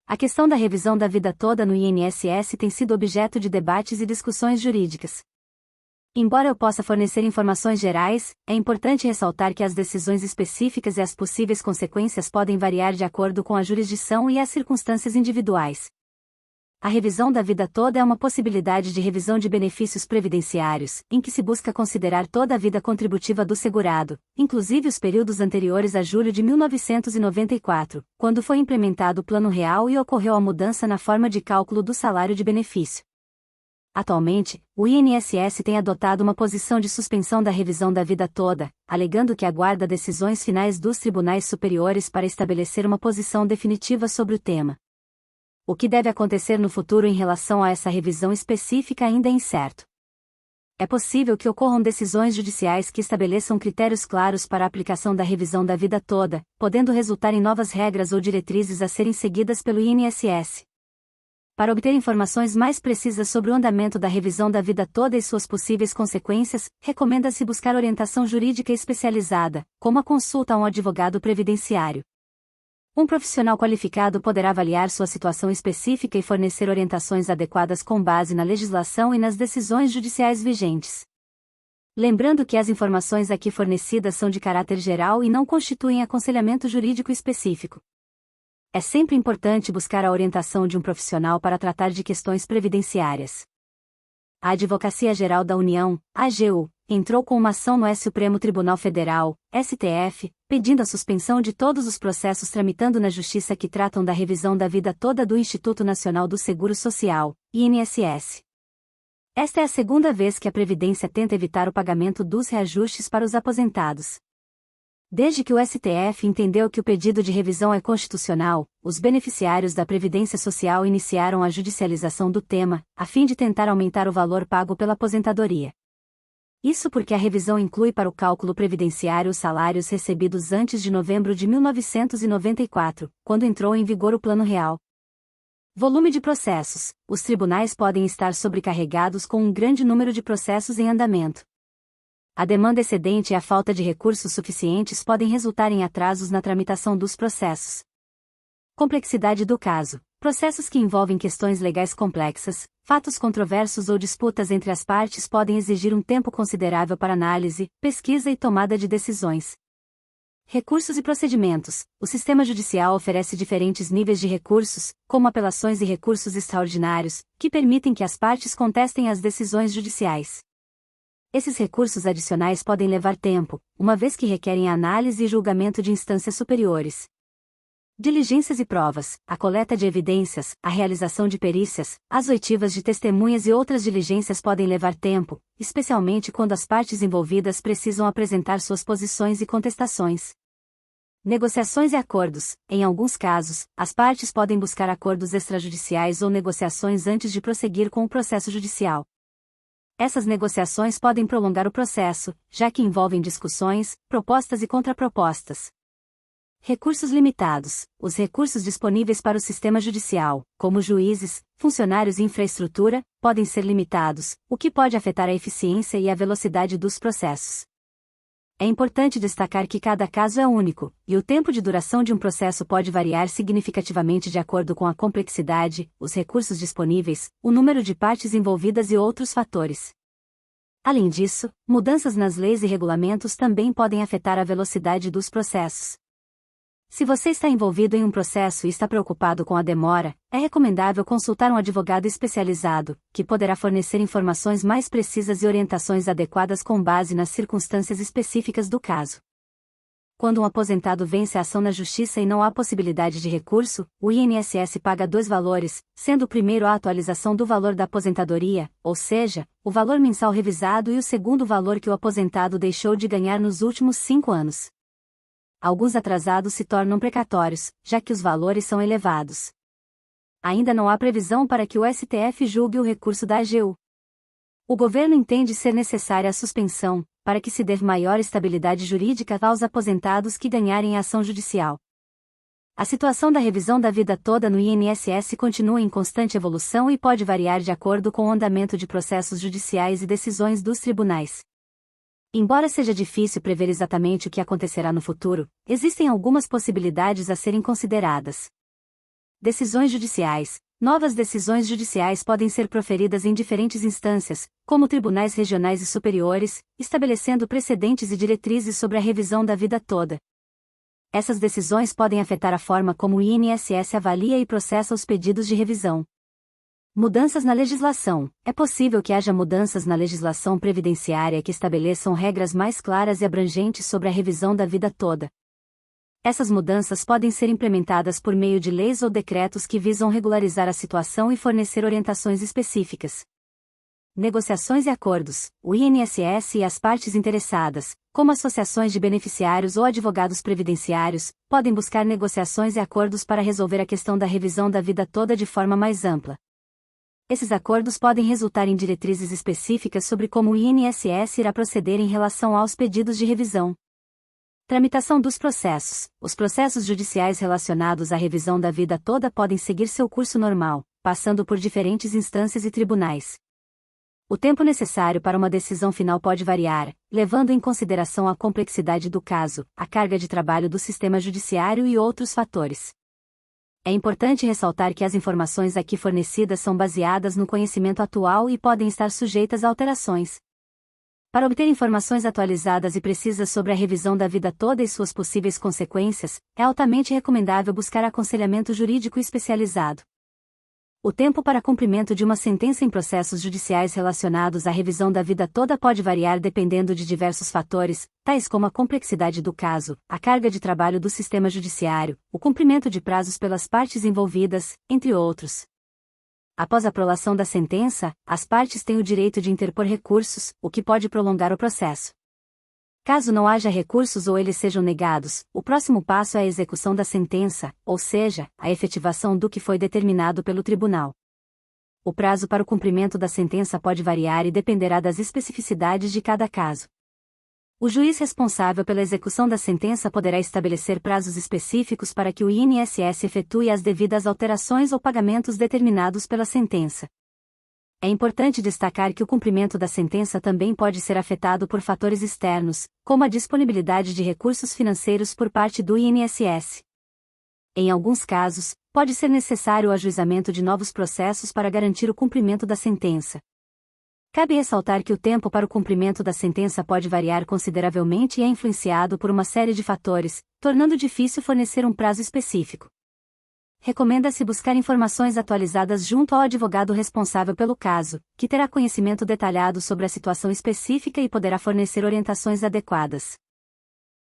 A questão da revisão da vida toda no INSS tem sido objeto de debates e discussões jurídicas. Embora eu possa fornecer informações gerais, é importante ressaltar que as decisões específicas e as possíveis consequências podem variar de acordo com a jurisdição e as circunstâncias individuais. A revisão da vida toda é uma possibilidade de revisão de benefícios previdenciários, em que se busca considerar toda a vida contributiva do segurado, inclusive os períodos anteriores a julho de 1994, quando foi implementado o Plano Real e ocorreu a mudança na forma de cálculo do salário de benefício. Atualmente, o INSS tem adotado uma posição de suspensão da revisão da vida toda, alegando que aguarda decisões finais dos tribunais superiores para estabelecer uma posição definitiva sobre o tema. O que deve acontecer no futuro em relação a essa revisão específica ainda é incerto. É possível que ocorram decisões judiciais que estabeleçam critérios claros para a aplicação da revisão da vida toda, podendo resultar em novas regras ou diretrizes a serem seguidas pelo INSS. Para obter informações mais precisas sobre o andamento da revisão da vida toda e suas possíveis consequências, recomenda-se buscar orientação jurídica especializada, como a consulta a um advogado previdenciário. Um profissional qualificado poderá avaliar sua situação específica e fornecer orientações adequadas com base na legislação e nas decisões judiciais vigentes. Lembrando que as informações aqui fornecidas são de caráter geral e não constituem aconselhamento jurídico específico. É sempre importante buscar a orientação de um profissional para tratar de questões previdenciárias. A Advocacia Geral da União, AGU, entrou com uma ação no Supremo Tribunal Federal, STF, pedindo a suspensão de todos os processos tramitando na Justiça que tratam da revisão da vida toda do Instituto Nacional do Seguro Social, INSS. Esta é a segunda vez que a Previdência tenta evitar o pagamento dos reajustes para os aposentados. Desde que o STF entendeu que o pedido de revisão é constitucional, os beneficiários da Previdência Social iniciaram a judicialização do tema, a fim de tentar aumentar o valor pago pela aposentadoria. Isso porque a revisão inclui para o cálculo previdenciário os salários recebidos antes de novembro de 1994, quando entrou em vigor o Plano Real. Volume de processos. Os tribunais podem estar sobrecarregados com um grande número de processos em andamento. A demanda excedente e a falta de recursos suficientes podem resultar em atrasos na tramitação dos processos. Complexidade do caso. Processos que envolvem questões legais complexas, fatos controversos ou disputas entre as partes podem exigir um tempo considerável para análise, pesquisa e tomada de decisões. Recursos e procedimentos. O sistema judicial oferece diferentes níveis de recursos, como apelações e recursos extraordinários, que permitem que as partes contestem as decisões judiciais. Esses recursos adicionais podem levar tempo, uma vez que requerem análise e julgamento de instâncias superiores. Diligências e provas, a coleta de evidências, a realização de perícias, as oitivas de testemunhas e outras diligências podem levar tempo, especialmente quando as partes envolvidas precisam apresentar suas posições e contestações. Negociações e acordos. Em alguns casos, as partes podem buscar acordos extrajudiciais ou negociações antes de prosseguir com o processo judicial. Essas negociações podem prolongar o processo, já que envolvem discussões, propostas e contrapropostas. Recursos limitados. Os recursos disponíveis para o sistema judicial, como juízes, funcionários e infraestrutura, podem ser limitados, o que pode afetar a eficiência e a velocidade dos processos. É importante destacar que cada caso é único, e o tempo de duração de um processo pode variar significativamente de acordo com a complexidade, os recursos disponíveis, o número de partes envolvidas e outros fatores. Além disso, mudanças nas leis e regulamentos também podem afetar a velocidade dos processos. Se você está envolvido em um processo e está preocupado com a demora, é recomendável consultar um advogado especializado, que poderá fornecer informações mais precisas e orientações adequadas com base nas circunstâncias específicas do caso. Quando um aposentado vence a ação na justiça e não há possibilidade de recurso, o INSS paga dois valores, sendo o primeiro a atualização do valor da aposentadoria, ou seja, o valor mensal revisado, e o segundo valor que o aposentado deixou de ganhar nos últimos 5 anos. Alguns atrasados se tornam precatórios, já que os valores são elevados. Ainda não há previsão para que o STF julgue o recurso da AGU. O governo entende ser necessária a suspensão, para que se dê maior estabilidade jurídica aos aposentados que ganharem a ação judicial. A situação da revisão da vida toda no INSS continua em constante evolução e pode variar de acordo com o andamento de processos judiciais e decisões dos tribunais. Embora seja difícil prever exatamente o que acontecerá no futuro, existem algumas possibilidades a serem consideradas. Decisões judiciais. Novas decisões judiciais podem ser proferidas em diferentes instâncias, como tribunais regionais e superiores, estabelecendo precedentes e diretrizes sobre a revisão da vida toda. Essas decisões podem afetar a forma como o INSS avalia e processa os pedidos de revisão. Mudanças na legislação. É possível que haja mudanças na legislação previdenciária que estabeleçam regras mais claras e abrangentes sobre a revisão da vida toda. Essas mudanças podem ser implementadas por meio de leis ou decretos que visam regularizar a situação e fornecer orientações específicas. Negociações e acordos. O INSS e as partes interessadas, como associações de beneficiários ou advogados previdenciários, podem buscar negociações e acordos para resolver a questão da revisão da vida toda de forma mais ampla. Esses acordos podem resultar em diretrizes específicas sobre como o INSS irá proceder em relação aos pedidos de revisão. Tramitação dos processos. Os processos judiciais relacionados à revisão da vida toda podem seguir seu curso normal, passando por diferentes instâncias e tribunais. O tempo necessário para uma decisão final pode variar, levando em consideração a complexidade do caso, a carga de trabalho do sistema judiciário e outros fatores. É importante ressaltar que as informações aqui fornecidas são baseadas no conhecimento atual e podem estar sujeitas a alterações. Para obter informações atualizadas e precisas sobre a revisão da vida toda e suas possíveis consequências, é altamente recomendável buscar aconselhamento jurídico especializado. O tempo para cumprimento de uma sentença em processos judiciais relacionados à revisão da vida toda pode variar dependendo de diversos fatores, tais como a complexidade do caso, a carga de trabalho do sistema judiciário, o cumprimento de prazos pelas partes envolvidas, entre outros. Após a prolação da sentença, as partes têm o direito de interpor recursos, o que pode prolongar o processo. Caso não haja recursos ou eles sejam negados, o próximo passo é a execução da sentença, ou seja, a efetivação do que foi determinado pelo tribunal. O prazo para o cumprimento da sentença pode variar e dependerá das especificidades de cada caso. O juiz responsável pela execução da sentença poderá estabelecer prazos específicos para que o INSS efetue as devidas alterações ou pagamentos determinados pela sentença. É importante destacar que o cumprimento da sentença também pode ser afetado por fatores externos, como a disponibilidade de recursos financeiros por parte do INSS. Em alguns casos, pode ser necessário o ajuizamento de novos processos para garantir o cumprimento da sentença. Cabe ressaltar que o tempo para o cumprimento da sentença pode variar consideravelmente e é influenciado por uma série de fatores, tornando difícil fornecer um prazo específico. Recomenda-se buscar informações atualizadas junto ao advogado responsável pelo caso, que terá conhecimento detalhado sobre a situação específica e poderá fornecer orientações adequadas.